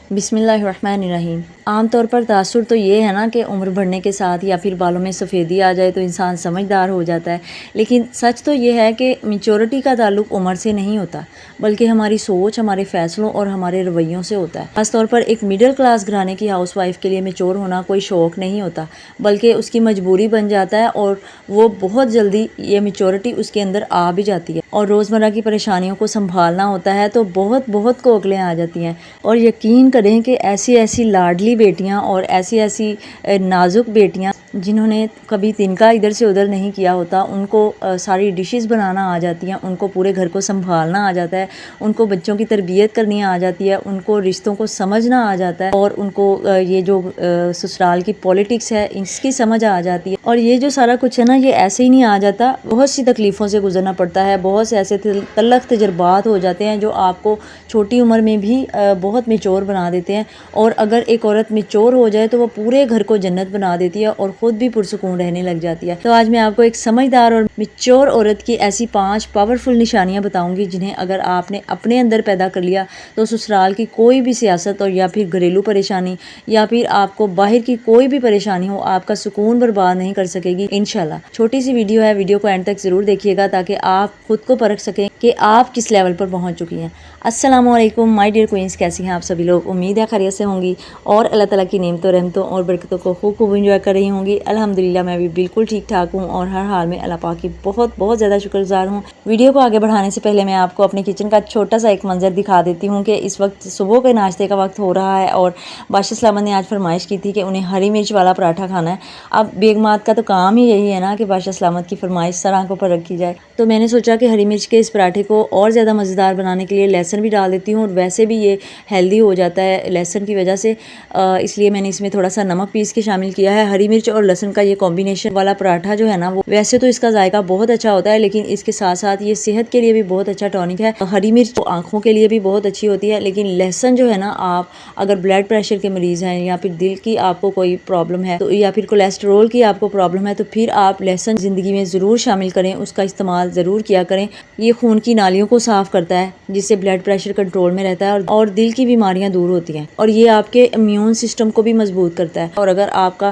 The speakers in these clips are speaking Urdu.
بسم اللہ الرحمن الرحیم۔ عام طور پر تاثر تو یہ ہے نا کہ عمر بڑھنے کے ساتھ یا پھر بالوں میں سفیدی آ جائے تو انسان سمجھدار ہو جاتا ہے، لیکن سچ تو یہ ہے کہ میچورٹی کا تعلق عمر سے نہیں ہوتا، بلکہ ہماری سوچ، ہمارے فیصلوں اور ہمارے رویوں سے ہوتا ہے۔ خاص طور پر ایک مڈل کلاس گھرانے کی ہاؤس وائف کے لیے میچور ہونا کوئی شوق نہیں ہوتا، بلکہ اس کی مجبوری بن جاتا ہے، اور وہ بہت جلدی یہ میچورٹی اس کے اندر آ بھی جاتی ہے اور روزمرہ کی پریشانیوں کو سنبھالنا ہوتا ہے تو بہت کوکلیں آ جاتی ہیں۔ اور یقین کریں کہ ایسی لاڈلی بیٹیاں اور ایسی نازک بیٹیاں جنہوں نے کبھی تنکا ادھر سے ادھر نہیں کیا ہوتا، ان کو ساری ڈشز بنانا آ جاتی ہیں، ان کو پورے گھر کو سنبھالنا آ جاتا ہے، ان کو بچوں کی تربیت کرنی آ جاتی ہے، ان کو رشتوں کو سمجھنا آ جاتا ہے، اور ان کو یہ جو سسرال کی پولیٹکس ہے اس کی سمجھ آ جاتی ہے۔ اور یہ جو سارا کچھ ہے نا، یہ ایسے ہی نہیں آ جاتا، بہت سی تکلیفوں سے گزرنا پڑتا ہے، بہت سے ایسے تلخ تجربات ہو جاتے ہیں جو آپ کو چھوٹی عمر میں بھی بہت میچور بنا دیتے ہیں۔ اور اگر ایک عورت میچور ہو جائے تو وہ پورے گھر کو جنت بنا دیتی ہے اور خود بھی پرسکون رہنے لگ جاتی ہے۔ تو آج میں آپ کو ایک سمجھدار اور میچور عورت کی ایسی 5 پاورفل نشانیاں بتاؤں گی جنہیں اگر آپ نے اپنے اندر پیدا کر لیا تو سسرال کی کوئی بھی سیاست اور یا پھر گھریلو پریشانی یا پھر آپ کو باہر کی کوئی بھی پریشانی ہو، آپ کا سکون برباد نہیں کر سکے گی انشاءاللہ۔ چھوٹی سی ویڈیو ہے، ویڈیو کو اینڈ تک ضرور دیکھیے گا تاکہ آپ خود کو پرکھ سکیں کہ آپ کس لیول پر پہنچ چکی ہیں۔ السلام علیکم مائی ڈیئر کوئنز، کیسی ہیں آپ سبھی لوگ؟ امید ہے خیریت سے ہوں گی اور اللہ تعالیٰ کی نعمتوں، رحمتوں اور برکتوں کو خوب انجوائے کر رہی ہوں گی۔ الحمدللہ میں بھی بالکل ٹھیک ٹھاک ہوں اور ہر حال میں اللہ پاک کی بہت زیادہ شکر گزار ہوں۔ ویڈیو کو آگے بڑھانے سے پہلے میں آپ کو اپنے کچن کا چھوٹا سا ایک منظر دکھا دیتی ہوں کہ اس وقت صبح کے ناشتے کا وقت ہو رہا ہے اور بادشاہ سلامت نے آج فرمائش کی تھی کہ انہیں ہری مرچ والا پراٹھا کھانا ہے۔ اب بیگمات کا تو کام ہی یہی ہے نا کہ بادشاہ سلامت کی فرمائش سر آنکھوں پر رکھی جائے، تو میں نے سوچا کہ ہری مرچ کے اس پراٹھے کو اور زیادہ مزیدار بنانے کے لیے لہسن بھی ڈال دیتی ہوں، اور ویسے بھی یہ ہیلدی ہو جاتا ہے لہسن کی وجہ سے، اس لیے میں نے اس میں تھوڑا سا نمک پیس کے شامل کیا ہے۔ ہری مرچ اور لہسن کا یہ کمبینیشن والا پراٹھا جو ہے نا، وہ ویسے تو اس کا ذائقہ بہت اچھا ہوتا ہے، لیکن اس کے ساتھ ساتھ یہ صحت کے لیے بھی بہت اچھا ٹونک ہے۔ ہری مرچ آنکھوں کے لیے بھی بہت اچھی ہوتی ہے، لیکن لہسن جو ہے نا، آپ اگر بلڈ پریشر کے مریض ہیں یا پھر دل کی آپ کو کوئی پرابلم ہے تو یا پھر کولیسٹرول کی آپ کو پرابلم ہے تو پھر آپ لہسن زندگی میں ضرور شامل کریں، اس کا استعمال ضرور کیا کریں۔ یہ خون کی نالیوں کو صاف کرتا ہے جس سے بلڈ پریشر کنٹرول میں رہتا ہے اور دل کی بیماریاں دور ہوتی ہیں، اور یہ آپ کے امیون سسٹم کو بھی مضبوط کرتا ہے، اور اگر آپ کا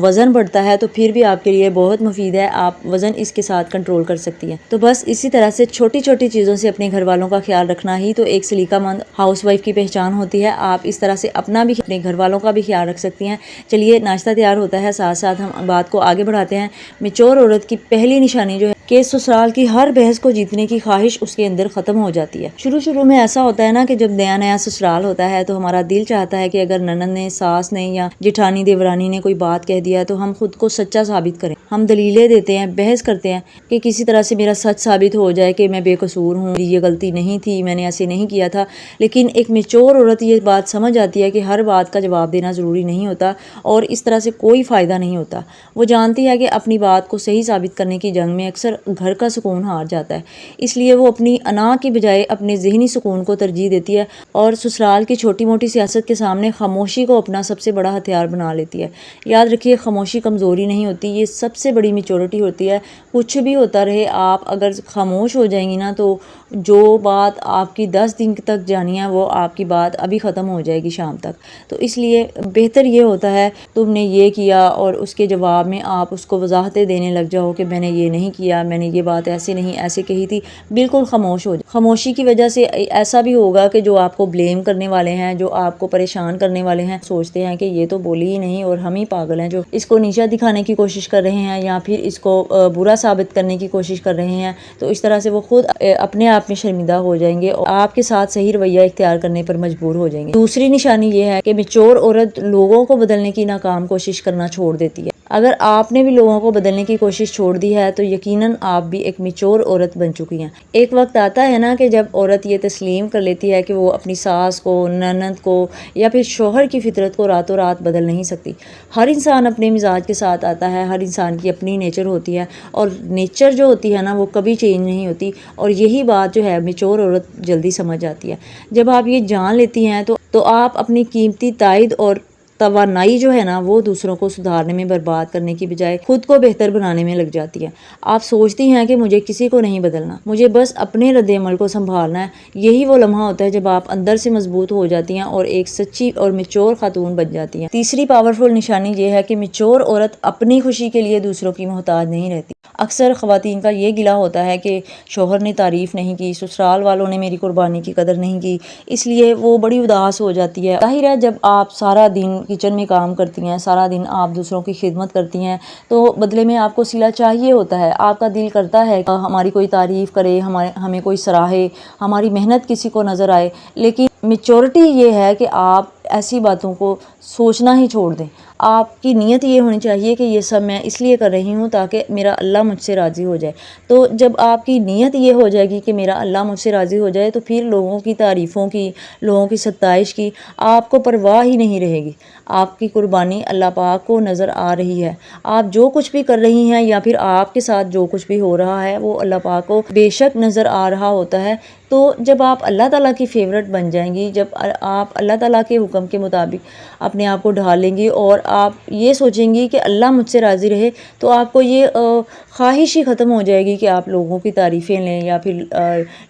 وزن بڑھتا ہے تو پھر بھی آپ کے لیے بہت مفید ہے، آپ وزن اس کے ساتھ کنٹرول کر سکتی ہیں۔ تو بس اسی طرح سے چھوٹی چیزوں سے اپنے گھر والوں کا خیال رکھنا ہی تو ایک سلیقہ مند ہاؤس وائف کی پہچان ہوتی ہے۔ آپ اس طرح سے اپنا بھی اپنے گھر والوں کا بھی خیال رکھ سکتی ہیں۔ چلیے ناشتہ تیار ہوتا ہے، ساتھ ساتھ ہم بات کو آگے بڑھاتے ہیں۔ میچور عورت کی پہلی نشانی جو ہے کہ سسرال کی ہر بحث کو جیتنے کی خواہش اس کے اندر ختم ہو جاتی ہے۔ شروع میں ایسا ہوتا ہے نا کہ جب نیا سسرال ہوتا ہے تو ہمارا دل چاہتا ہے کہ اگر ننند نے، ساس نے یا جٹھانی دیورانی نے کوئی بات کہہ دیا تو ہم خود کو سچا ثابت کریں، ہم دلیلیں دیتے ہیں، بحث کرتے ہیں کہ کسی طرح سے میرا سچ ثابت ہو جائے کہ میں بے قصور ہوں، یہ غلطی نہیں تھی، میں نے ایسے نہیں کیا تھا۔ لیکن ایک میچور عورت یہ بات سمجھ آتی ہے کہ ہر بات کا جواب دینا ضروری نہیں ہوتا اور اس طرح سے کوئی فائدہ نہیں ہوتا۔ وہ جانتی ہے کہ اپنی بات کو صحیح ثابت کرنے کی جنگ میں اکثر گھر کا سکون ہار جاتا ہے، اس لیے وہ اپنی انا کی بجائے اپنے ذہنی سکون کو ترجیح دیتی ہے اور سسرال کی چھوٹی موٹی سیاست کے سامنے خاموشی کو اپنا سب سے بڑا ہتھیار بنا لیتی ہے۔ یاد رکھیے، خاموشی کمزوری نہیں ہوتی، یہ سب سے بڑی میچورٹی ہوتی ہے۔ کچھ بھی ہوتا رہے، آپ اگر خاموش ہو جائیں گی نا تو جو بات آپ کی 10 دن تک جانی ہے وہ آپ کی بات ابھی ختم ہو جائے گی شام تک۔ تو اس لیے بہتر یہ ہوتا ہے تم نے یہ کیا اور اس کے جواب میں آپ اس کو وضاحتیں دینے لگ جاؤ کہ میں نے یہ نہیں کیا، میں نے یہ بات ایسے نہیں ایسے کہی تھی۔ بالکل خاموش ہو جائے۔ خاموشی کی وجہ سے ایسا بھی ہوگا کہ جو آپ کو بلیم کرنے والے ہیں، جو آپ کو پریشان کرنے والے ہیں، سوچتے ہیں کہ یہ تو بولی ہی نہیں اور ہم ہی پاگل ہیں جو اس کو نیچا دکھانے کی کوشش کر رہے ہیں یا پھر اس کو برا ثابت کرنے کی کوشش کر رہے ہیں، تو اس طرح سے وہ خود اپنے آپ میں شرمندہ ہو جائیں گے اور آپ کے ساتھ صحیح رویہ اختیار کرنے پر مجبور ہو جائیں گے۔ دوسری نشانی یہ ہے کہ میچور عورت لوگوں کو بدلنے کی ناکام کوشش کرنا چھوڑ دیتی ہے۔ اگر آپ نے بھی لوگوں کو بدلنے کی کوشش چھوڑ دی ہے تو یقیناً آپ بھی ایک میچور عورت بن چکی ہیں۔ ایک وقت آتا ہے نا کہ جب عورت یہ تسلیم کر لیتی ہے کہ وہ اپنی ساس کو، ننند کو یا پھر شوہر کی فطرت کو راتوں رات بدل نہیں سکتی۔ ہر انسان اپنے مزاج کے ساتھ آتا ہے، ہر انسان کی اپنی نیچر ہوتی ہے اور نیچر جو ہوتی ہے نا وہ کبھی چینج نہیں ہوتی، اور یہی بات جو ہے میچور عورت جلدی سمجھ آتی ہے۔ جب آپ یہ جان لیتی ہیں تو آپ اپنی قیمتی تائید اور توانائی جو ہے نا وہ دوسروں کو سدھارنے میں برباد کرنے کی بجائے خود کو بہتر بنانے میں لگ جاتی ہے۔ آپ سوچتی ہیں کہ مجھے کسی کو نہیں بدلنا، مجھے بس اپنے رد عمل کو سنبھالنا ہے۔ یہی وہ لمحہ ہوتا ہے جب آپ اندر سے مضبوط ہو جاتی ہیں اور ایک سچی اور میچور خاتون بن جاتی ہیں۔ تیسری پاورفل نشانی یہ ہے کہ میچور عورت اپنی خوشی کے لیے دوسروں کی محتاج نہیں رہتی۔ اکثر خواتین کا یہ گلہ ہوتا ہے کہ شوہر نے تعریف نہیں کی، سسرال والوں نے میری قربانی کی قدر نہیں کی، اس لیے وہ بڑی اداس ہو جاتی ہے۔ ظاہر ہے جب آپ سارا دن کچن میں کام کرتی ہیں، سارا دن آپ دوسروں کی خدمت کرتی ہیں، تو بدلے میں آپ کو صلہ چاہیے ہوتا ہے۔ آپ کا دل کرتا ہے کہ ہماری کوئی تعریف کرے، ہمیں کوئی سراہے، ہماری محنت کسی کو نظر آئے، لیکن میچورٹی یہ ہے کہ آپ ایسی باتوں کو سوچنا ہی چھوڑ دیں۔ آپ کی نیت یہ ہونی چاہیے کہ یہ سب میں اس لیے کر رہی ہوں تاکہ میرا اللہ مجھ سے راضی ہو جائے۔ تو جب آپ کی نیت یہ ہو جائے گی کہ میرا اللہ مجھ سے راضی ہو جائے، تو پھر لوگوں کی تعریفوں کی، لوگوں کی ستائش کی آپ کو پرواہ ہی نہیں رہے گی۔ آپ کی قربانی اللہ پاک کو نظر آ رہی ہے۔ آپ جو کچھ بھی کر رہی ہیں یا پھر آپ کے ساتھ جو کچھ بھی ہو رہا ہے وہ اللہ پاک کو بے شک نظر آ رہا ہوتا ہے۔ تو جب آپ اللہ تعالیٰ کی فیورٹ بن جائیں گی، جب آپ اللہ تعالیٰ کے حکم کے مطابق اپنے آپ کو ڈھال لیں گی اور آپ یہ سوچیں گی کہ اللہ مجھ سے راضی رہے، تو آپ کو یہ خواہش ہی ختم ہو جائے گی کہ آپ لوگوں کی تعریفیں لیں یا پھر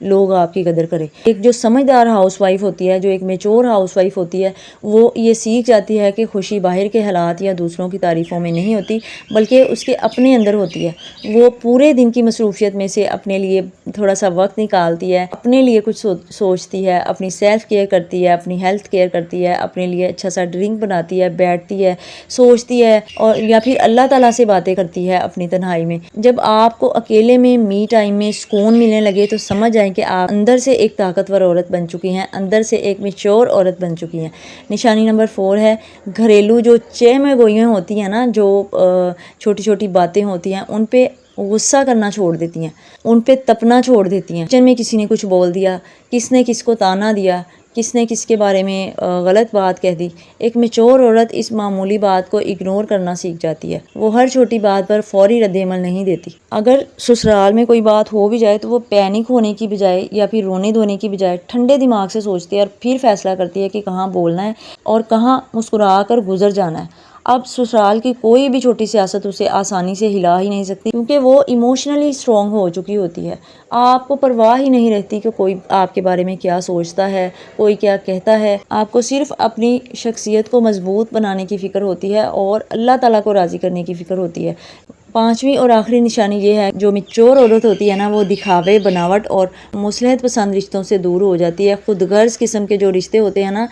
لوگ آپ کی قدر کریں۔ ایک جو سمجھدار ہاؤس وائف ہوتی ہے، جو ایک میچور ہاؤس وائف ہوتی ہے، وہ یہ سیکھ جاتی ہے کہ خوشی باہر کے حالات یا دوسروں کی تعریفوں میں نہیں ہوتی، بلکہ اس کے اپنے اندر ہوتی ہے۔ وہ پورے دن کی مصروفیت میں سے اپنے لیے تھوڑا سا وقت نکالتی ہے، اپنے لیے کچھ سوچتی ہے، اپنی سیلف کیئر کرتی ہے، اپنی ہیلتھ کیئر کرتی ہے، اپنے لیے اچھا سا ڈرنک بناتی ہے، بیٹھتی ہے، سوچتی ہے، اور یا پھر اللہ تعالیٰ سے باتیں کرتی ہے اپنی تنہائی میں۔ جب آپ کو اکیلے میں می ٹائم میں سکون ملنے لگے تو سمجھ جائیں کہ آپ اندر سے ایک طاقتور عورت بن چکی ہیں، اندر سے ایک میچور عورت بن چکی ہیں۔ نشانی نمبر 4 ہے گھریلو جو چہمہ گوئیاں ہوتی ہیں نا، جو چھوٹی چھوٹی باتیں ہوتی ہیں، ان پہ غصہ کرنا چھوڑ دیتی ہیں، ان پہ تپنا چھوڑ دیتی ہیں۔ کچن میں کسی نے کچھ بول دیا، کس نے کس کو تانا دیا، کس نے کس کے بارے میں غلط بات کہہ دی، ایک میچور عورت اس معمولی بات کو اگنور کرنا سیکھ جاتی ہے۔ وہ ہر چھوٹی بات پر فوری رد عمل نہیں دیتی۔ اگر سسرال میں کوئی بات ہو بھی جائے تو وہ پینک ہونے کی بجائے یا پھر رونے دھونے کی بجائے ٹھنڈے دماغ سے سوچتی ہے اور پھر فیصلہ کرتی ہے کہ کہاں بولنا ہے اور کہاں مسکرا کر گزر جانا ہے۔ اب سسرال کی کوئی بھی چھوٹی سیاست اسے آسانی سے ہلا ہی نہیں سکتی، کیونکہ وہ ایموشنلی اسٹرانگ ہو چکی ہوتی ہے۔ آپ کو پرواہ ہی نہیں رہتی کہ کوئی آپ کے بارے میں کیا سوچتا ہے، کوئی کیا کہتا ہے۔ آپ کو صرف اپنی شخصیت کو مضبوط بنانے کی فکر ہوتی ہے اور اللہ تعالیٰ کو راضی کرنے کی فکر ہوتی ہے۔ 5ویں اور آخری نشانی یہ ہے، جو میچور عورت ہوتی ہے نا، وہ دکھاوے، بناوٹ اور مصلحت پسند رشتوں سے دور ہو جاتی ہے۔ خود غرض قسم کے جو رشتے ہوتے ہیں نا،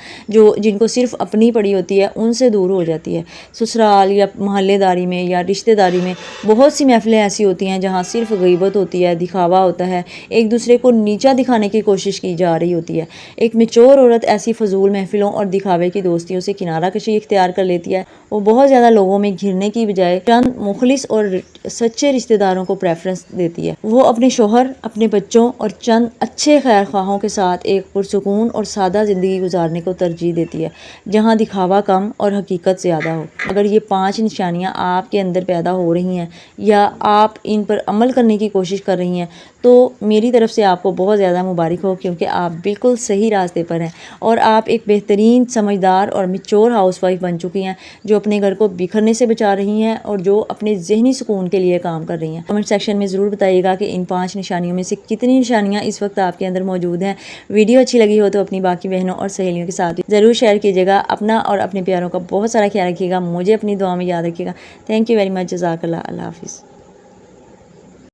جن کو صرف اپنی پڑی ہوتی ہے، ان سے دور ہو جاتی ہے۔ سسرال یا محلے داری میں یا رشتہ داری میں بہت سی محفلیں ایسی ہوتی ہیں جہاں صرف غیبت ہوتی ہے، دکھاوا ہوتا ہے، ایک دوسرے کو نیچا دکھانے کی کوشش کی جا رہی ہوتی ہے۔ ایک میچور عورت ایسی فضول محفلوں اور دکھاوے کی دوستیوں سے کنارہ کشی اختیار کر لیتی ہے۔ وہ بہت زیادہ لوگوں میں گھرنے کی بجائے چند مخلص اور سچے رشتہ داروں کو پریفرنس دیتی ہے۔ وہ اپنے شوہر، اپنے بچوں اور چند اچھے خیر خواہوں کے ساتھ ایک پرسکون اور سادہ زندگی گزارنے کو ترجیح دیتی ہے، جہاں دکھاوا کم اور حقیقت زیادہ ہو۔ اگر یہ 5 نشانیاں آپ کے اندر پیدا ہو رہی ہیں یا آپ ان پر عمل کرنے کی کوشش کر رہی ہیں تو میری طرف سے آپ کو بہت زیادہ مبارک ہو، کیونکہ آپ بالکل صحیح راستے پر ہیں اور آپ ایک بہترین، سمجھدار اور میچور ہاؤس وائف بن چکی ہیں، جو اپنے گھر کو بکھرنے سے بچا رہی ہیں اور جو اپنے ذہنی سکون کے لیے کام کر رہی ہیں۔ کمنٹ سیکشن میں ضرور بتائیے گا کہ ان 5 نشانیوں میں سے کتنی نشانیاں اس وقت آپ کے اندر موجود ہیں۔ ویڈیو اچھی لگی ہو تو اپنی باقی بہنوں اور سہیلیوں کے ساتھ ضرور شیئر کیجیے گا۔ اپنا اور اپنے پیاروں کا بہت سارا خیال رکھیے گا، مجھے اپنی دعا میں یاد رکھیے گا۔ تھینک یو ویری مچ، جزاک اللہ، اللہ حافظ۔